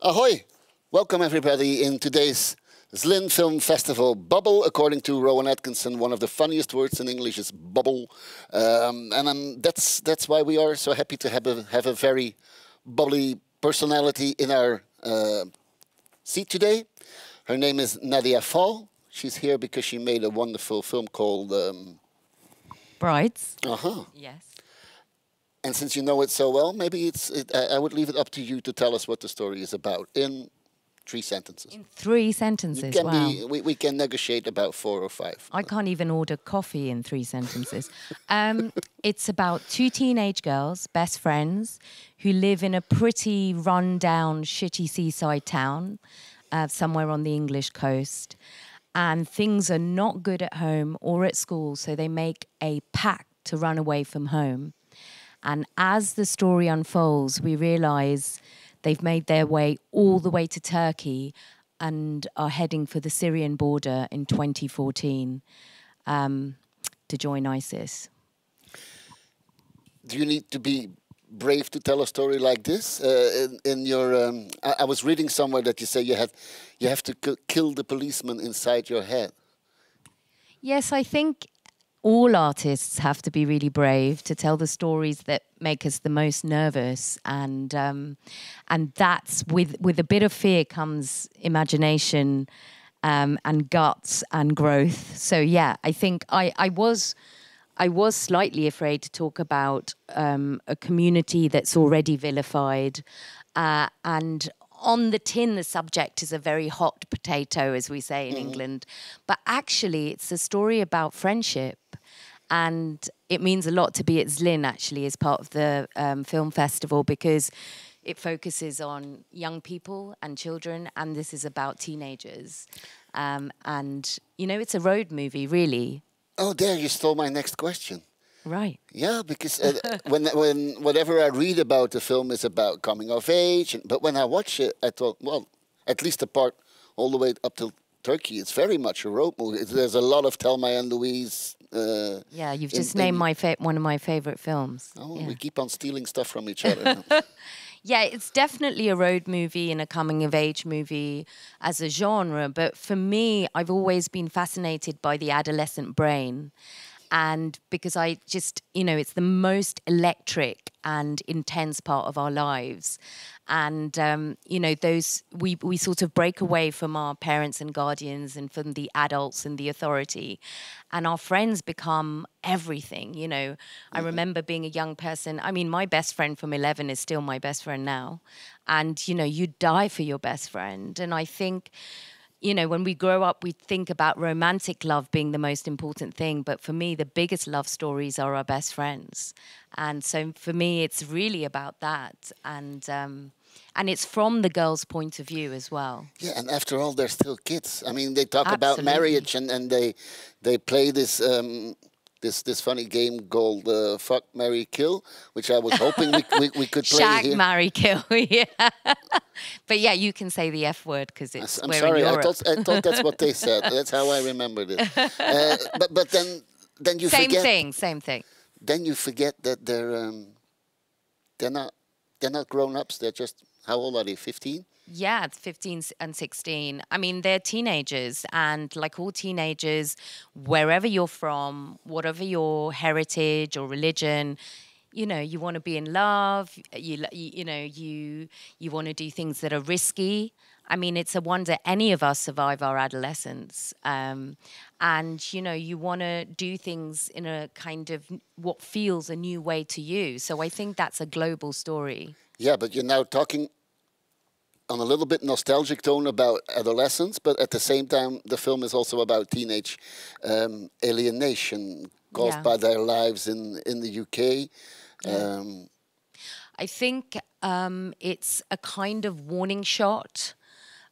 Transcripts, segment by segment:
Ahoy! Welcome everybody in today's Sundance Film Festival bubble. According to Rowan Atkinson, one of the funniest words in English is bubble, that's why we are so happy to have a very bubbly personality in our seat today. Her name is Nadia Fall. She's here because she made a wonderful film called Brides. Yes. And since you know it so well, maybe I would leave it up to you to tell us what the story is about in 3 sentences. In 3 sentences, wow. We can negotiate about 4 or 5. I can't even order coffee in 3 sentences. It's about 2 teenage girls, best friends, who live in a pretty run-down, shitty seaside town somewhere on the English coast. And things are not good at home or at school, so they make a pact to run away from home. And as the story unfolds, we realise they've made their way all the way to Turkey and are heading for the Syrian border in 2014 to join ISIS. Do you need to be brave to tell a story like this? In your, I was reading somewhere that you say you have to kill the policeman inside your head. Yes, I think all artists have to be really brave to tell the stories that make us the most nervous, and that's with a bit of fear comes imagination and guts and growth. So yeah, I think I was slightly afraid to talk about a community that's already vilified, and on the tin, the subject is a very hot potato, as we say in England. But actually, it's a story about friendship. And it means a lot to be at Zlin, actually, as part of the film festival, because it focuses on young people and children, and this is about teenagers. And, you know, it's a road movie, really. Oh, there, you stole my next question. Right. Yeah, because when whatever I read about the film is about coming of age, but when I watch it, I thought, well, at least the part all the way up to Turkey, it's very much a road movie. There's a lot of Thelma and Louise. Yeah, you've just named one of my favorite films. Oh, yeah. We keep on stealing stuff from each other. Yeah, it's definitely a road movie and a coming-of-age movie as a genre. But for me, I've always been fascinated by the adolescent brain. And because I just, you know, it's the most electric and intense part of our lives. And, you know, we sort of break away from our parents and guardians and from the adults and the authority. And our friends become everything, you know. I remember being a young person. I mean, my best friend from 11 is still my best friend now. And, you know, you die for your best friend. And I think, you know, when we grow up, we think about romantic love being the most important thing. But for me, the biggest love stories are our best friends. And so for me, it's really about that. And it's from the girl's point of view as well. Yeah, and after all, they're still kids. I mean, they talk Absolutely. about marriage and they play this this funny game called Fuck, Marry, Kill, which I was hoping we could play Shag, here. marry, kill, yeah. But yeah, you can say the F word because it's I'm we're sorry, in Europe. I thought that's what they said. That's how I remembered it. But then you forget. Same thing. Then you forget that they're not grown-ups. They're just, how old are they, 15? Yeah, it's 15 and 16. I mean, they're teenagers, and like all teenagers, wherever you're from, whatever your heritage or religion, you know, you want to be in love. You know, you want to do things that are risky. I mean, it's a wonder any of us survive our adolescence. And, you know, you want to do things in a kind of what feels a new way to you. So I think that's a global story. Yeah, but you're now talking on a little bit nostalgic tone about adolescence, but at the same time, the film is also about teenage alienation caused by their lives in the UK. Yeah. I think it's a kind of warning shot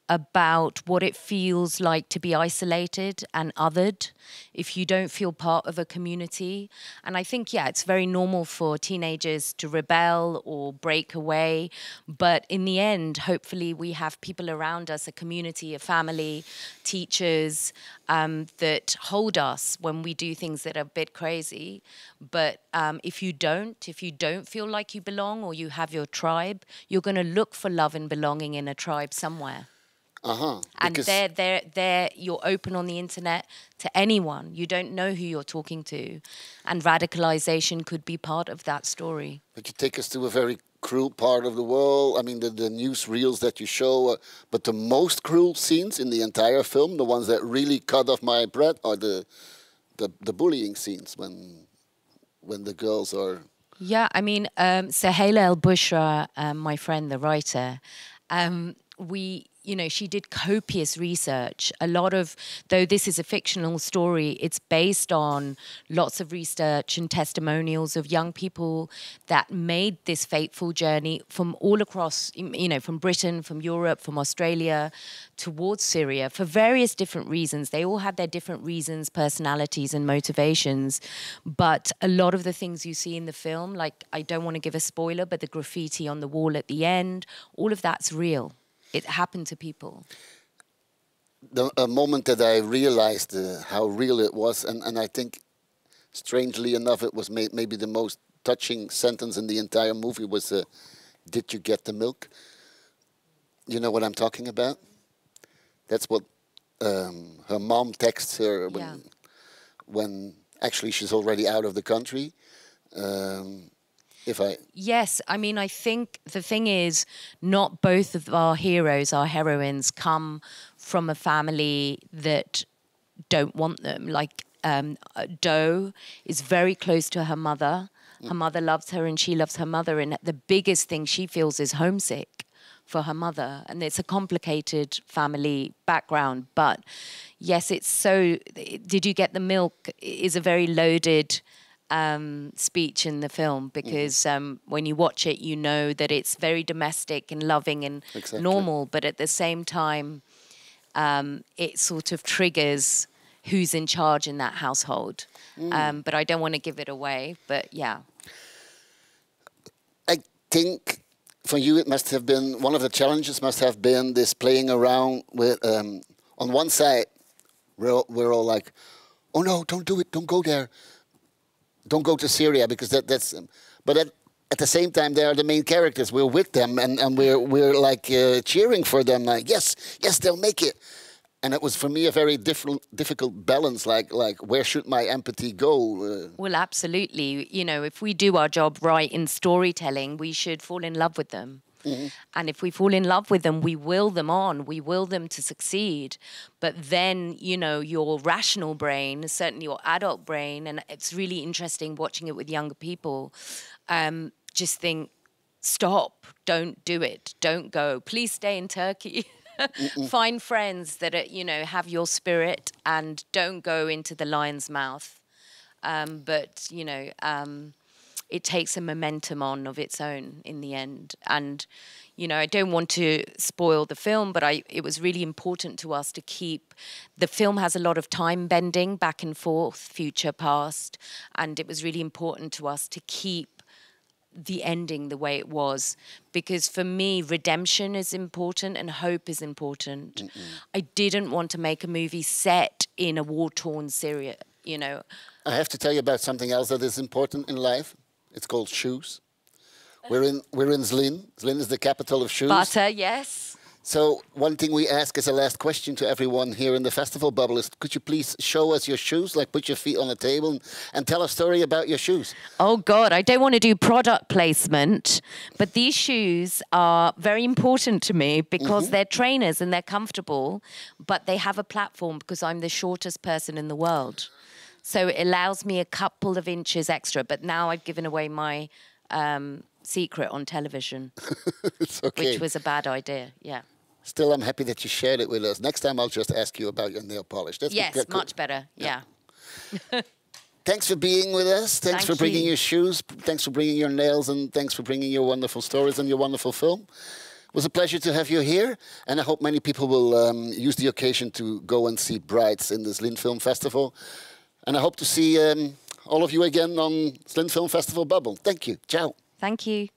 about what it feels like to be isolated and othered if you don't feel part of a community. And I think, yeah, it's very normal for teenagers to rebel or break away. But in the end, hopefully we have people around us, a community, a family, teachers, that hold us when we do things that are a bit crazy. But if you don't feel like you belong or you have your tribe, you're going to look for love and belonging in a tribe somewhere. And there you're open on the internet to anyone. You don't know who you're talking to. And radicalization could be part of that story. But you take us to a very cruel part of the world. I mean, the news reels that you show, but the most cruel scenes in the entire film, the ones that really cut off my breath, are the bullying scenes when the girls are... Yeah, I mean, Sahela El-Bushra, my friend, the writer, she did copious research. A lot of, though this is a fictional story, it's based on lots of research and testimonials of young people that made this fateful journey from all across, from Britain, from Europe, from Australia, towards Syria for various different reasons. They all had their different reasons, personalities and motivations. But a lot of the things you see in the film, like, I don't want to give a spoiler, but the graffiti on the wall at the end, all of that's real. It happened to people. A moment that I realized how real it was, and I think, strangely enough, it was maybe the most touching sentence in the entire movie was, "Did you get the milk?" You know what I'm talking about? That's what her mom texts her when actually she's already out of the country. Yes, I mean, I think the thing is, not both of our heroes, our heroines, come from a family that don't want them. Like, Doe is very close to her mother. Her mother loves her and she loves her mother. And the biggest thing she feels is homesick for her mother. And it's a complicated family background. But yes, it's so... Did you get the milk is a very loaded... speech in the film, because when you watch it, you know that it's very domestic and loving and normal, but at the same time, it sort of triggers who's in charge in that household. But I don't want to give it away, but yeah. I think for you it must have been, one of the challenges must have been this playing around with, on one side, we're all like, oh no, don't do it, don't go there. Don't go to Syria, because that's... But at the same time, they are the main characters. We're with them, and we're like cheering for them. Like, yes, they'll make it. And it was for me a very difficult balance. Like where should my empathy go? Well, absolutely. If we do our job right in storytelling, we should fall in love with them. And if we fall in love with them, we will them on. We will them to succeed. But then, your rational brain, certainly your adult brain, and it's really interesting watching it with younger people, just think, stop, don't do it, don't go. Please stay in Turkey. Find friends that are, have your spirit, and don't go into the lion's mouth. It takes a momentum on of its own in the end. And, I don't want to spoil the film, but it was really important to us to keep... The film has a lot of time bending, back and forth, future, past, and it was really important to us to keep the ending the way it was. Because for me, redemption is important and hope is important. I didn't want to make a movie set in a war-torn Syria, I have to tell you about something else that is important in life. It's called shoes. We're in Zlin. Zlin is the capital of shoes. Butter, yes. So one thing we ask as a last question to everyone here in the festival bubble is, could you please show us your shoes? Like, put your feet on the table and tell a story about your shoes. Oh, God, I don't want to do product placement, but these shoes are very important to me because they're trainers and they're comfortable, but they have a platform because I'm the shortest person in the world. So it allows me a couple of inches extra, but now I've given away my secret on television, it's okay. Which was a bad idea, yeah. Still, I'm happy that you shared it with us. Next time, I'll just ask you about your nail polish. Yes, much better, yeah. Thanks for being with us. Thanks for bringing your shoes. Thanks for bringing your nails. And thanks for bringing your wonderful stories and your wonderful film. was a pleasure to have you here, and I hope many people will use the occasion to go and see Brides in the Sundance Film Festival. And I hope to see all of you again on Sundance Film Festival Bubble. Thank you. Ciao. Thank you.